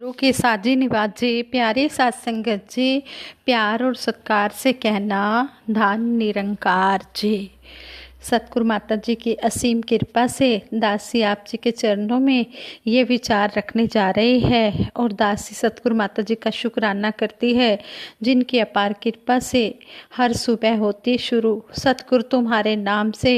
गुरु की साजी निवाज जी, प्यारे साथ संगत जी, प्यार और सत्कार से कहना धन निरंकार जी। सतगुरु माता जी की असीम कृपा से दासी आप जी के चरणों में ये विचार रखने जा रही है और दासी सतगुरु माता जी का शुक्राना करती है, जिनकी अपार कृपा से हर सुबह होती शुरू। सतगुरु तुम्हारे नाम से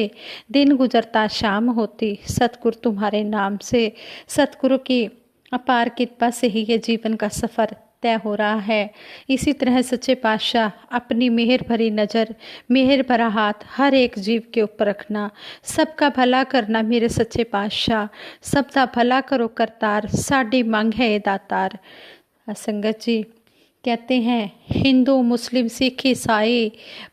दिन गुजरता शाम होती, सतगुरु तुम्हारे नाम से, सतगुरु की अपार कृपा से ही ये जीवन का सफ़र तय हो रहा है। इसी तरह सच्चे पातशाह अपनी मेहर भरी नज़र, मेहर भरा हाथ हर एक जीव के ऊपर रखना, सबका भला करना मेरे सच्चे पातशाह, सबका भला करो करतार, साडी मंग है ये दातार। संगत जी कहते हैं, हिंदू मुस्लिम सिख ईसाई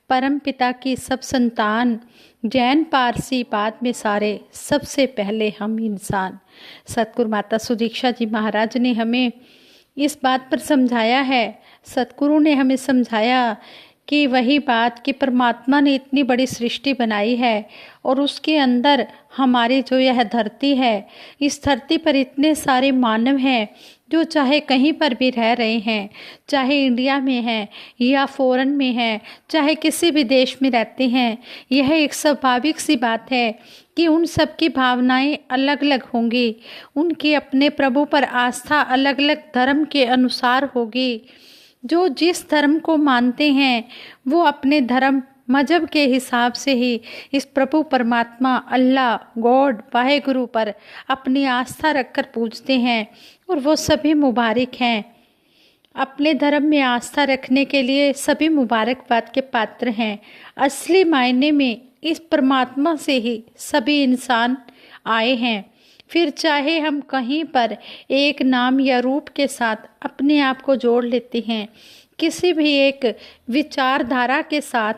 परम पिता की सब संतान, जैन पारसी बाद में सारे, सबसे पहले हम इंसान। सतगुरु माता सुदीक्षा जी महाराज ने हमें इस बात पर समझाया है, सतगुरु ने हमें समझाया कि वही बात कि परमात्मा ने इतनी बड़ी सृष्टि बनाई है और उसके अंदर हमारी जो यह धरती है, इस धरती पर इतने सारे मानव हैं जो चाहे कहीं पर भी रह रहे हैं, चाहे इंडिया में हैं या फॉरेन में हैं, चाहे किसी भी देश में रहते हैं। यह एक स्वाभाविक सी बात है कि उन सब की भावनाएं अलग अलग होंगी, उनकी अपने प्रभु पर आस्था अलग अलग धर्म के अनुसार होगी। जो जिस धर्म को मानते हैं वो अपने धर्म मजहब के हिसाब से ही इस प्रभु परमात्मा अल्लाह गॉड वाहेगुरु पर अपनी आस्था रखकर पूजते हैं और वो सभी मुबारक हैं। अपने धर्म में आस्था रखने के लिए सभी मुबारकबाद के पात्र हैं। असली मायने में इस परमात्मा से ही सभी इंसान आए हैं। फिर चाहे हम कहीं पर एक नाम या रूप के साथ अपने आप को जोड़ लेते हैं, किसी भी एक विचारधारा के साथ,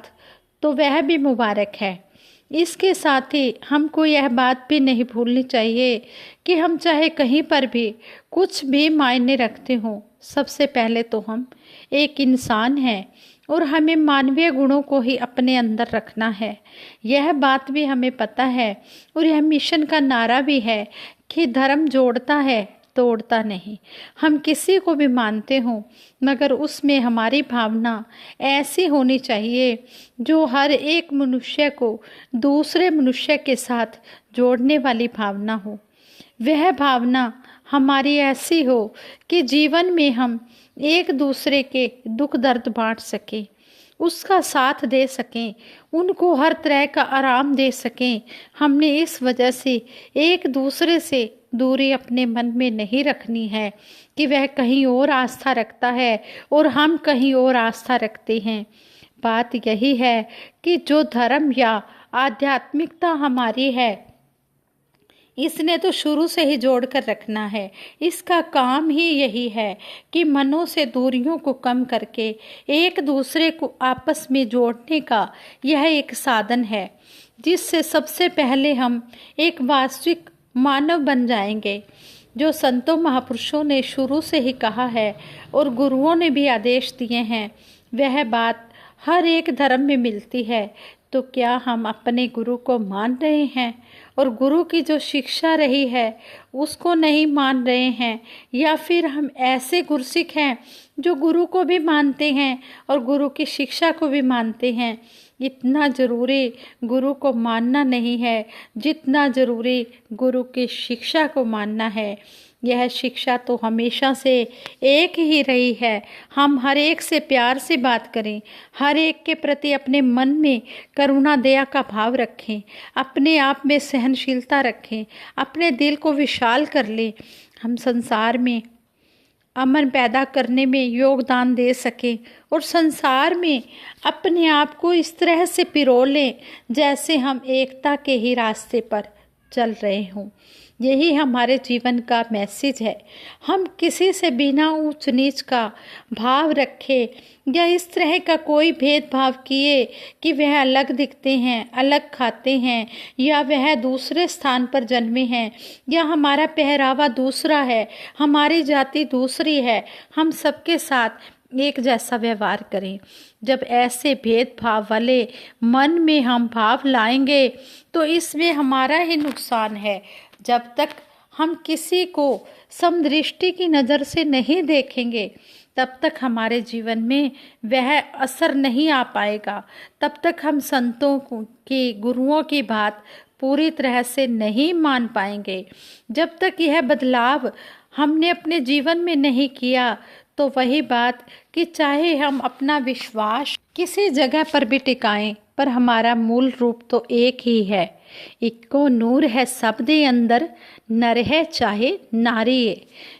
तो वह भी मुबारक है। इसके साथ ही हमको यह बात भी नहीं भूलनी चाहिए कि हम चाहे कहीं पर भी कुछ भी मायने रखते हों, सबसे पहले तो हम एक इंसान हैं और हमें मानवीय गुणों को ही अपने अंदर रखना है। यह बात भी हमें पता है और यह मिशन का नारा भी है कि धर्म जोड़ता है तोड़ता नहीं। हम किसी को भी मानते हों मगर उसमें हमारी भावना ऐसी होनी चाहिए जो हर एक मनुष्य को दूसरे मनुष्य के साथ जोड़ने वाली भावना हो। वह भावना हमारी ऐसी हो कि जीवन में हम एक दूसरे के दुख दर्द बांट सकें, उसका साथ दे सकें, उनको हर तरह का आराम दे सकें। हमने इस वजह से एक दूसरे से दूरी अपने मन में नहीं रखनी है कि वह कहीं और आस्था रखता है और हम कहीं और आस्था रखते हैं। बात यही है कि जो धर्म या आध्यात्मिकता हमारी है, इसने तो शुरू से ही जोड़ कर रखना है। इसका काम ही यही है कि मनों से दूरियों को कम करके एक दूसरे को आपस में जोड़ने का यह एक साधन है, जिससे सबसे पहले हम एक वास्तविक मानव बन जाएंगे। जो संतों महापुरुषों ने शुरू से ही कहा है और गुरुओं ने भी आदेश दिए हैं, वह बात हर एक धर्म में मिलती है। तो क्या हम अपने गुरु को मान रहे हैं और गुरु की जो शिक्षा रही है उसको नहीं मान रहे हैं, या फिर हम ऐसे गुरसिख हैं जो गुरु को भी मानते हैं और गुरु की शिक्षा को भी मानते हैं? इतना ज़रूरी गुरु को मानना नहीं है जितना ज़रूरी गुरु की शिक्षा को मानना है। यह शिक्षा तो हमेशा से एक ही रही है। हम हर एक से प्यार से बात करें, हर एक के प्रति अपने मन में करुणा दया का भाव रखें, अपने आप में सहनशीलता रखें, अपने दिल को विशाल कर लें। हम संसार में अमन पैदा करने में योगदान दे सकें और संसार में अपने आप को इस तरह से पिरो लें जैसे हम एकता के ही रास्ते पर चल रहे हों। यही हमारे जीवन का मैसेज है। हम किसी से बिना ऊंच नीच का भाव रखे या इस तरह का कोई भेदभाव किए कि वह अलग दिखते हैं, अलग खाते हैं, या वह दूसरे स्थान पर जन्मे हैं, या हमारा पहरावा दूसरा है, हमारी जाति दूसरी है, हम सबके साथ एक जैसा व्यवहार करें। जब ऐसे भेदभाव वाले मन में हम भाव लाएंगे तो इसमें हमारा ही नुकसान है। जब तक हम किसी को समदृष्टि की नज़र से नहीं देखेंगे, तब तक हमारे जीवन में वह असर नहीं आ पाएगा। तब तक हम संतों की, गुरुओं की बात पूरी तरह से नहीं मान पाएंगे। जब तक यह बदलाव हमने अपने जीवन में नहीं किया, तो वही बात कि चाहे हम अपना विश्वास किसी जगह पर भी टिकाएं, पर हमारा मूल रूप तो एक ही है। इक्को नूर है सब दे अंदर, नर है चाहे नारी है।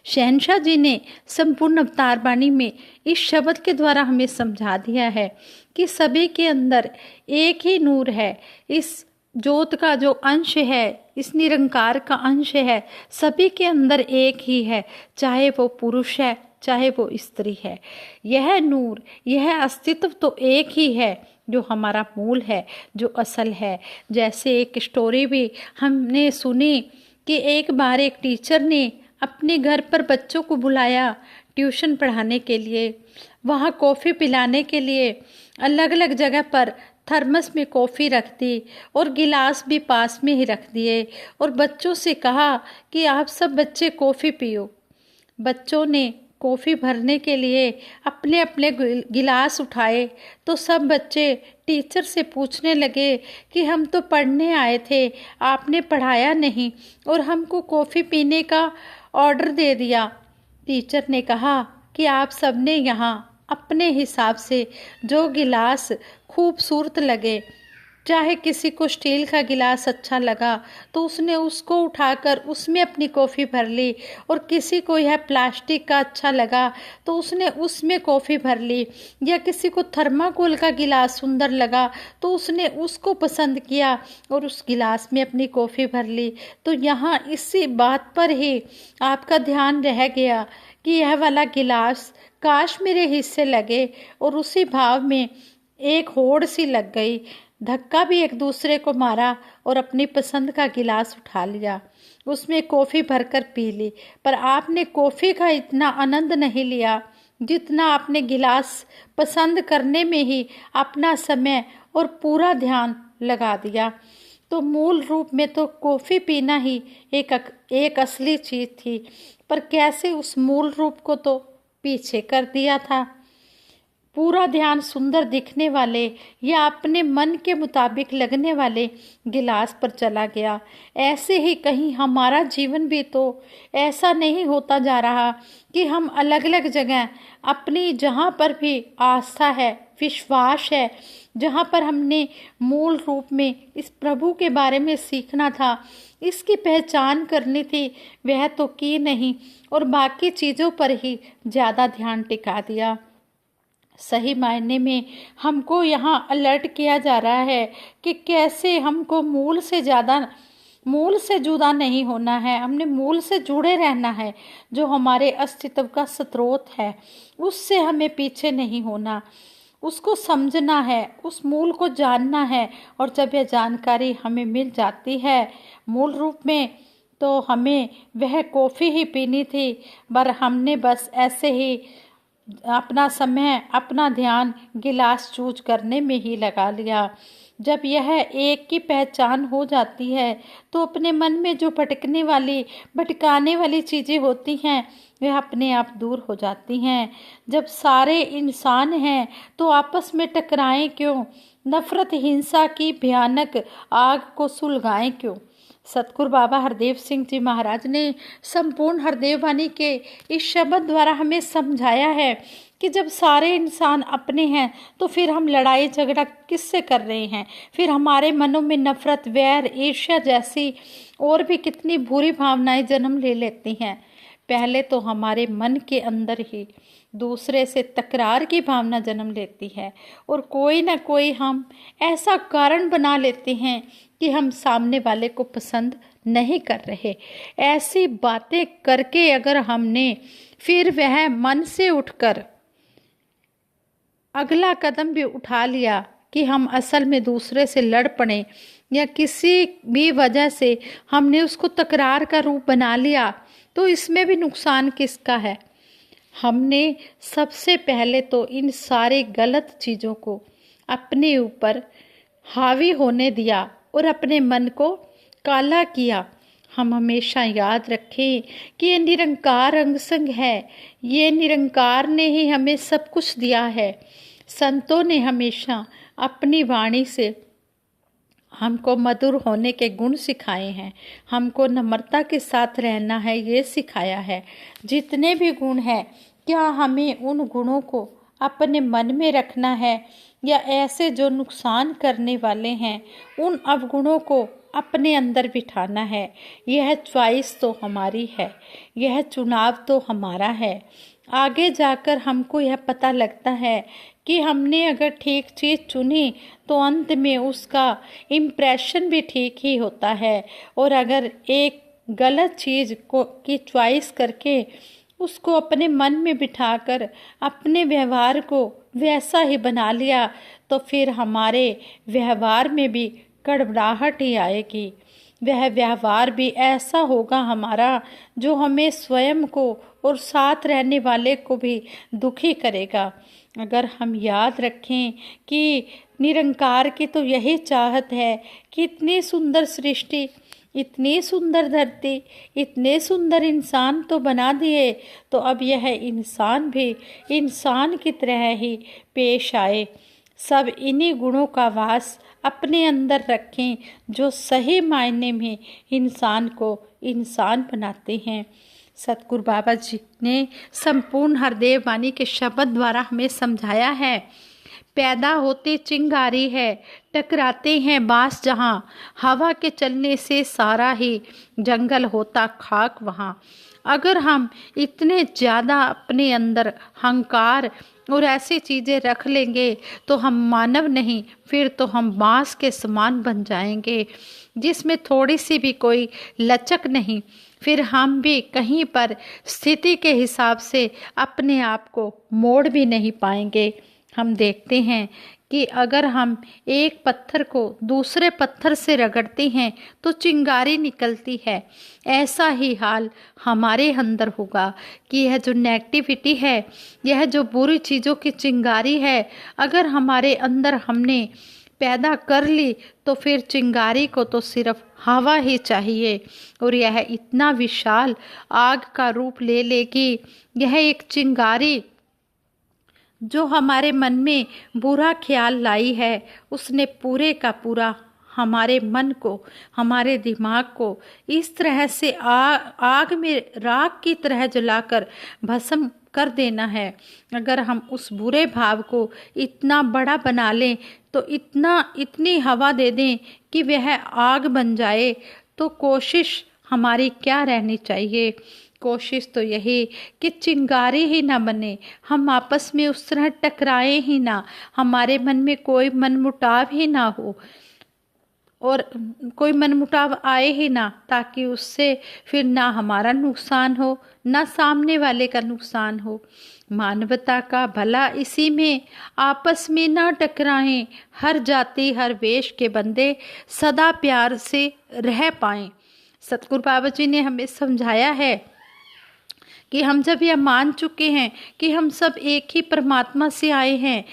शहंशाह जी ने संपूर्ण अवतार बाणी में इस शब्द के द्वारा हमें समझा दिया है कि सभी के अंदर एक ही नूर है। इस ज्योत का जो अंश है, इस निरंकार का अंश है, सभी के अंदर एक ही है, चाहे वो पुरुष है चाहे वो स्त्री है। यह नूर, यह अस्तित्व तो एक ही है जो हमारा मूल है, जो असल है। जैसे एक स्टोरी भी हमने सुनी कि एक बार एक टीचर ने अपने घर पर बच्चों को बुलाया ट्यूशन पढ़ाने के लिए। वहाँ कॉफ़ी पिलाने के लिए अलग अलग जगह पर थर्मस में कॉफ़ी रख दी और गिलास भी पास में ही रख दिए और बच्चों से कहा कि आप सब बच्चे कॉफ़ी पियो। बच्चों ने कॉफ़ी भरने के लिए अपने अपने गिलास उठाए तो सब बच्चे टीचर से पूछने लगे कि हम तो पढ़ने आए थे, आपने पढ़ाया नहीं और हमको कॉफ़ी पीने का ऑर्डर दे दिया। टीचर ने कहा कि आप सबने यहाँ अपने हिसाब से जो गिलास खूबसूरत लगे, चाहे किसी को स्टील का गिलास अच्छा लगा तो उसने उसको उठाकर उसमें अपनी कॉफ़ी भर ली, और किसी को यह प्लास्टिक का अच्छा लगा तो उसने उसमें कॉफ़ी भर ली, या किसी को थर्माकोल का गिलास सुंदर लगा तो उसने उसको पसंद किया और उस गिलास में अपनी कॉफ़ी भर ली। तो यहाँ इसी बात पर ही आपका ध्यान रह गया कि यह वाला गिलास काश मेरे हिस्से लगे, और उसी भाव में एक होड़ सी लग गई। धक्का भी एक दूसरे को मारा और अपनी पसंद का गिलास उठा लिया, उसमें कॉफ़ी भरकर पी ली। पर आपने कॉफ़ी का इतना आनंद नहीं लिया जितना आपने गिलास पसंद करने में ही अपना समय और पूरा ध्यान लगा दिया। तो मूल रूप में तो कॉफ़ी पीना ही एक असली चीज़ थी, पर कैसे उस मूल रूप को तो पीछे कर दिया था। पूरा ध्यान सुंदर दिखने वाले या अपने मन के मुताबिक लगने वाले गिलास पर चला गया। ऐसे ही कहीं हमारा जीवन भी तो ऐसा नहीं होता जा रहा कि हम अलग अलग जगह अपनी, जहाँ पर भी आस्था है, विश्वास है, जहाँ पर हमने मूल रूप में इस प्रभु के बारे में सीखना था, इसकी पहचान करनी थी, वह तो की नहीं और बाकी चीज़ों पर ही ज़्यादा ध्यान टिका दिया। सही मायने में हमको यहाँ अलर्ट किया जा रहा है कि कैसे हमको मूल से जुदा नहीं होना है, हमने मूल से जुड़े रहना है। जो हमारे अस्तित्व का स्रोत है उससे हमें पीछे नहीं होना, उसको समझना है, उस मूल को जानना है। और जब यह जानकारी हमें मिल जाती है मूल रूप में, तो हमें वह कॉफ़ी ही पीनी थी, पर हमने बस ऐसे ही अपना समय, अपना ध्यान गिलास चूज करने में ही लगा लिया। जब यह एक की पहचान हो जाती है तो अपने मन में जो भटकाने वाली चीज़ें होती हैं वह अपने आप दूर हो जाती हैं। जब सारे इंसान हैं तो आपस में टकराएं क्यों, नफरत हिंसा की भयानक आग को सुलगाएं क्यों। सतगुरु बाबा हरदेव सिंह जी महाराज ने संपूर्ण हरदेव वाणी के इस शब्द द्वारा हमें समझाया है कि जब सारे इंसान अपने हैं तो फिर हम लड़ाई झगड़ा किससे कर रहे हैं। फिर हमारे मनों में नफरत, वैर, ईर्ष्या जैसी और भी कितनी बुरी भावनाएं जन्म ले लेती हैं। पहले तो हमारे मन के अंदर ही दूसरे से तकरार की भावना जन्म लेती है और कोई ना कोई हम ऐसा कारण बना लेते हैं कि हम सामने वाले को पसंद नहीं कर रहे। ऐसी बातें करके अगर हमने फिर वह मन से उठकर अगला कदम भी उठा लिया कि हम असल में दूसरे से लड़ पड़े या किसी भी वजह से हमने उसको तकरार का रूप बना लिया, तो इसमें भी नुकसान किसका है। हमने सबसे पहले तो इन सारे गलत चीज़ों को अपने ऊपर हावी होने दिया और अपने मन को काला किया। हम हमेशा याद रखें कि ये निरंकार अंग संग है। ये निरंकार ने ही हमें सब कुछ दिया है। संतों ने हमेशा अपनी वाणी से हमको मधुर होने के गुण सिखाए हैं, हमको नम्रता के साथ रहना है ये सिखाया है। जितने भी गुण हैं, क्या हमें उन गुणों को अपने मन में रखना है या ऐसे जो नुकसान करने वाले हैं उन अवगुणों को अपने अंदर बिठाना है? यह चॉइस तो हमारी है, यह चुनाव तो हमारा है। आगे जाकर हमको यह पता लगता है कि हमने अगर ठीक चीज़ चुनी तो अंत में उसका इम्प्रेशन भी ठीक ही होता है, और अगर एक गलत चीज़ को की चॉइस करके उसको अपने मन में बिठाकर अपने व्यवहार को वैसा ही बना लिया तो फिर हमारे व्यवहार में भी गड़बड़ाहट ही आएगी। वह व्यवहार भी ऐसा होगा हमारा जो हमें स्वयं को और साथ रहने वाले को भी दुखी करेगा। अगर हम याद रखें कि निरंकार की तो यही चाहत है कि इतनी सुंदर सृष्टि, इतनी सुंदर धरती, इतने सुंदर इंसान तो बना दिए, तो अब यह इंसान भी इंसान की तरह ही पेश आए। सब इन्हीं गुणों का वास अपने अंदर रखें जो सही मायने में इंसान को इंसान बनाते हैं। सतगुरु बाबा जी ने संपूर्ण हरदेव वाणी के शब्द द्वारा हमें समझाया है। पैदा होते चिंगारी है, टकराते हैं बांस जहाँ, हवा के चलने से सारा ही जंगल होता खाक वहाँ। अगर हम इतने ज़्यादा अपने अंदर अहंकार और ऐसी चीज़ें रख लेंगे तो हम मानव नहीं, फिर तो हम बांस के समान बन जाएंगे जिसमें थोड़ी सी भी कोई लचक नहीं। फिर हम भी कहीं पर स्थिति के हिसाब से अपने आप को मोड़ भी नहीं पाएंगे। हम देखते हैं कि अगर हम एक पत्थर को दूसरे पत्थर से रगड़ते हैं तो चिंगारी निकलती है। ऐसा ही हाल हमारे अंदर होगा कि यह जो नेगेटिविटी है, यह जो बुरी चीज़ों की चिंगारी है, अगर हमारे अंदर हमने पैदा कर ली तो फिर चिंगारी को तो सिर्फ हवा ही चाहिए और यह इतना विशाल आग का रूप ले लेगी। यह एक चिंगारी जो हमारे मन में बुरा ख्याल लाई है, उसने पूरे का पूरा हमारे मन को, हमारे दिमाग को इस तरह से आग में राख की तरह जलाकर भस्म कर देना है। अगर हम उस बुरे भाव को इतना बड़ा बना लें तो इतनी हवा दे दें कि वह आग बन जाए, तो कोशिश हमारी क्या रहनी चाहिए? कोशिश तो यही कि चिंगारी ही ना बने, हम आपस में उस तरह टकराए ही ना, हमारे मन में कोई मनमुटाव ही ना हो और कोई मनमुटाव आए ही ना, ताकि उससे फिर ना हमारा नुकसान हो ना सामने वाले का नुकसान हो। मानवता का भला इसी में, आपस में ना टकराएं, हर जाति हर वेश के बंदे सदा प्यार से रह पाएं। सतगुरु बाबा जी ने हमें समझाया है कि हम जब यह मान चुके हैं कि हम सब एक ही परमात्मा से आए हैं,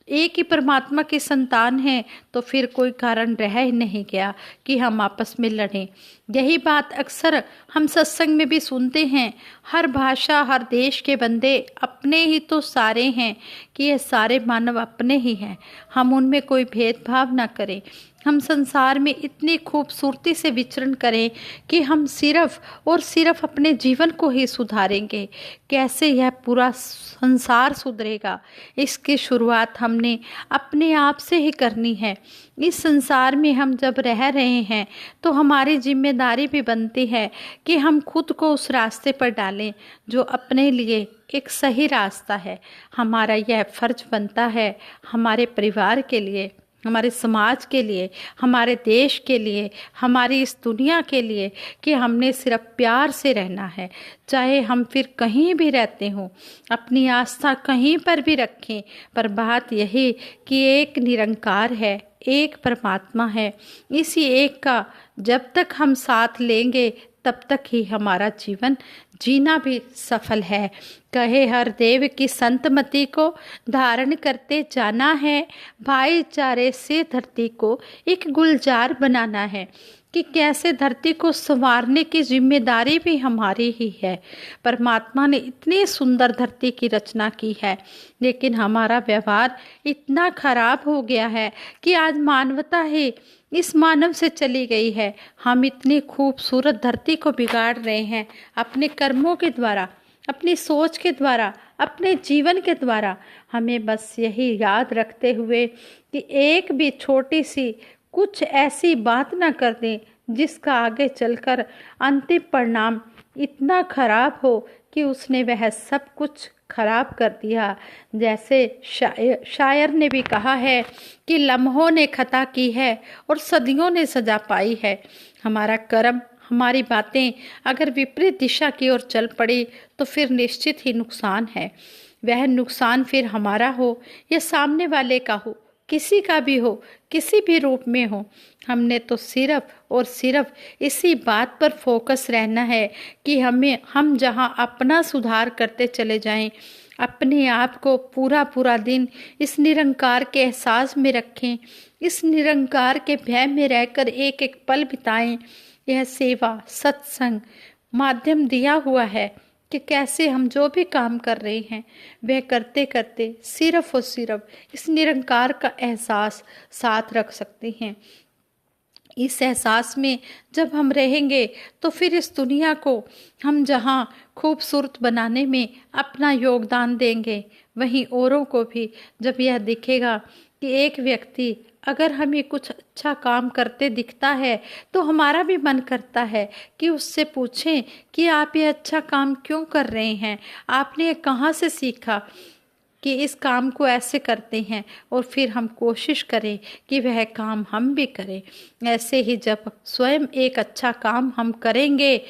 एक ही परमात्मा के संतान हैं, तो फिर कोई कारण रह ही नहीं गया कि हम आपस में लड़ें। यही बात अक्सर हम सत्संग में भी सुनते हैं, हर भाषा हर देश के बंदे अपने ही तो सारे हैं, कि ये सारे मानव अपने ही हैं, हम उनमें कोई भेदभाव ना करें। हम संसार में इतनी खूबसूरती से विचरण करें कि हम सिर्फ और सिर्फ अपने जीवन को ही सुधारेंगे। कैसे यह पूरा संसार सुधरेगा, इसकी शुरुआत हमने अपने आप से ही करनी है। इस संसार में हम जब रह रहे हैं तो हमारी जिम्मेदारी भी बनती है कि हम खुद को उस रास्ते पर डालें जो अपने लिए एक सही रास्ता है। हमारा यह फर्ज बनता है हमारे परिवार के लिए, हमारे समाज के लिए, हमारे देश के लिए, हमारी इस दुनिया के लिए, कि हमने सिर्फ प्यार से रहना है। चाहे हम फिर कहीं भी रहते हों, अपनी आस्था कहीं पर भी रखें, पर बात यही कि एक निरंकार है, एक परमात्मा है। इसी एक का जब तक हम साथ लेंगे तब तक ही हमारा जीवन जीना भी सफल है। कहे हर देव की संतमति को धारण करते जाना है, भाईचारे से धरती को एक गुलजार बनाना है। कि कैसे धरती को संवारने की जिम्मेदारी भी हमारी ही है। परमात्मा ने इतनी सुंदर धरती की रचना की है, लेकिन हमारा व्यवहार इतना खराब हो गया है कि आज मानवता ही इस मानव से चली गई है। हम इतनी खूबसूरत धरती को बिगाड़ रहे हैं अपने कर्मों के द्वारा, अपनी सोच के द्वारा, अपने जीवन के द्वारा। हमें बस यही याद रखते हुए कि एक भी छोटी सी कुछ ऐसी बात ना कर दें जिसका आगे चलकर अंतिम परिणाम इतना खराब हो कि उसने वह सब कुछ खराब कर दिया। जैसे शायर ने भी कहा है कि लम्हों ने खता की है और सदियों ने सजा पाई है। हमारा कर्म, हमारी बातें अगर विपरीत दिशा की ओर चल पड़ी तो फिर निश्चित ही नुकसान है। वह नुकसान फिर हमारा हो या सामने वाले का हो, किसी का भी हो, किसी भी रूप में हो, हमने तो सिर्फ और सिर्फ इसी बात पर फोकस रहना है कि हम जहाँ अपना सुधार करते चले जाएं, अपने आप को पूरा पूरा दिन इस निरंकार के एहसास में रखें, इस निरंकार के भय में रहकर एक एक पल बिताएं। यह सेवा सत्संग माध्यम दिया हुआ है कि कैसे हम जो भी काम कर रहे हैं वह करते करते सिर्फ और सिर्फ इस निरंकार का एहसास साथ रख सकते हैं। इस एहसास में जब हम रहेंगे तो फिर इस दुनिया को हम जहाँ खूबसूरत बनाने में अपना योगदान देंगे, वहीं औरों को भी जब यह दिखेगा कि एक व्यक्ति अगर हमें कुछ अच्छा काम करते दिखता है तो हमारा भी मन करता है कि उससे पूछें कि आप ये अच्छा काम क्यों कर रहे हैं, आपने ये कहाँ से सीखा कि इस काम को ऐसे करते हैं, और फिर हम कोशिश करें कि वह काम हम भी करें। ऐसे ही जब स्वयं एक अच्छा काम हम करेंगे,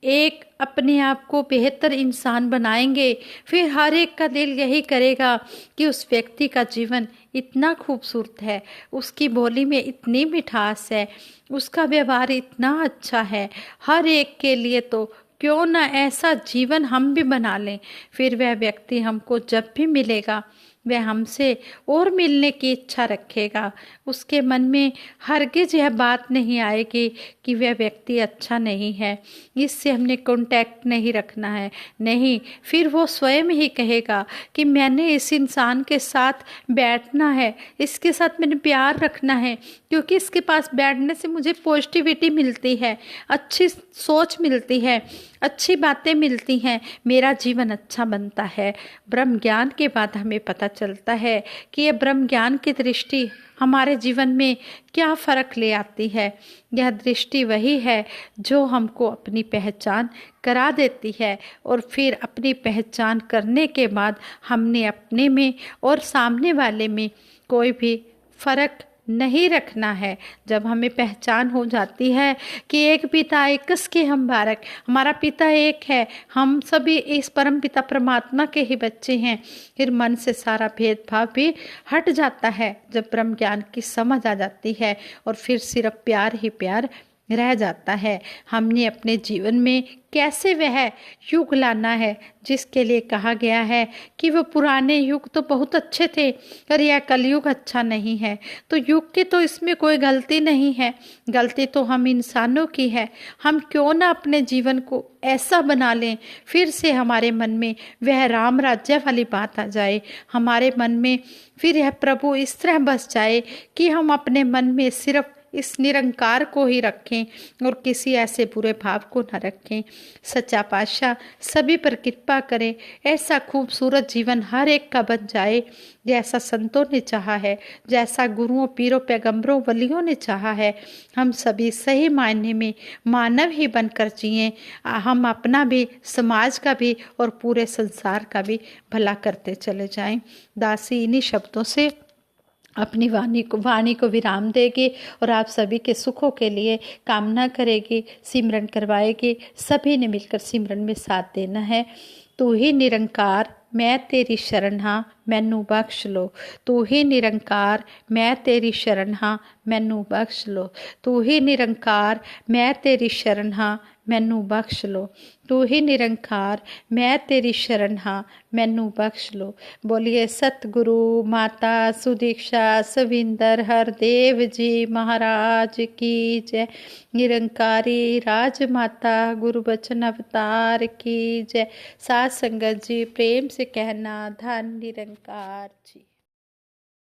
एक अपने आप को बेहतर इंसान बनाएंगे, फिर हर एक का दिल यही करेगा कि उस व्यक्ति का जीवन इतना खूबसूरत है, उसकी बोली में इतनी मिठास है, उसका व्यवहार इतना अच्छा है, हर एक के लिए तो क्यों ना ऐसा जीवन हम भी बना लें। फिर वह व्यक्ति हमको जब भी मिलेगा वह हमसे और मिलने की इच्छा रखेगा। उसके मन में हरगिज यह बात नहीं आएगी कि वह व्यक्ति अच्छा नहीं है, इससे हमने कांटेक्ट नहीं रखना है। नहीं, फिर वो स्वयं ही कहेगा कि मैंने इस इंसान के साथ बैठना है, इसके साथ मैंने प्यार रखना है, क्योंकि इसके पास बैठने से मुझे पॉजिटिविटी मिलती है, अच्छी सोच मिलती है, अच्छी बातें मिलती हैं, मेरा जीवन अच्छा बनता है। ब्रह्म ज्ञान के बाद हमें पता चलता है कि यह ब्रह्म ज्ञान की दृष्टि हमारे जीवन में क्या फ़र्क ले आती है। यह दृष्टि वही है जो हमको अपनी पहचान करा देती है, और फिर अपनी पहचान करने के बाद हमने अपने में और सामने वाले में कोई भी फ़र्क नहीं रखना है। जब हमें पहचान हो जाती है कि एक पिता एकस के हम बालक, हमारा पिता एक है, हम सभी इस परम पिता परमात्मा के ही बच्चे हैं, फिर मन से सारा भेदभाव भी हट जाता है। जब ब्रह्म ज्ञान की समझ आ जाती है और फिर सिर्फ प्यार ही प्यार रह जाता है। हमने अपने जीवन में कैसे वह युग लाना है जिसके लिए कहा गया है कि वो पुराने युग तो बहुत अच्छे थे और यह कलयुग अच्छा नहीं है। तो युग की तो इसमें कोई गलती नहीं है, गलती तो हम इंसानों की है। हम क्यों ना अपने जीवन को ऐसा बना लें, फिर से हमारे मन में वह राम राज्य वाली बात आ जाए, हमारे मन में फिर यह प्रभु इस तरह बस जाए कि हम अपने मन में सिर्फ इस निरंकार को ही रखें और किसी ऐसे बुरे भाव को न रखें। सच्चा पातशाह सभी पर कृपा करें, ऐसा खूबसूरत जीवन हर एक का बन जाए जैसा संतों ने चाहा है, जैसा गुरुओं पीरों पैगंबरों वलियों ने चाहा है। हम सभी सही मायने में मानव ही बनकर जिएं, हम अपना भी, समाज का भी और पूरे संसार का भी भला करते चले जाएं। दासी इन्हीं शब्दों से अपनी वाणी को विराम देगी और आप सभी के सुखों के लिए कामना करेगी, सिमरन करवाएगी। सभी ने मिलकर सिमरन में साथ देना है। तू ही निरंकार मैं तेरी शरण हाँ मैनू बख्श लो, तू ही निरंकार मैं तेरी शरण हाँ मैनू बख्श लो, तू ही निरंकार मैं तेरी शरण हाँ मैनू बख्श लो। तू ही निरंकार मैं तेरी शरण हाँ, मैनू बख्श लो। बोलिए सतगुरु माता सुदीक्षा सविंदर हरदेव जी महाराज की जय। निरंकारी राज माता गुरु बचन अवतार की जय। साध संगत जी प्रेम से कहना धन निरंकार जी।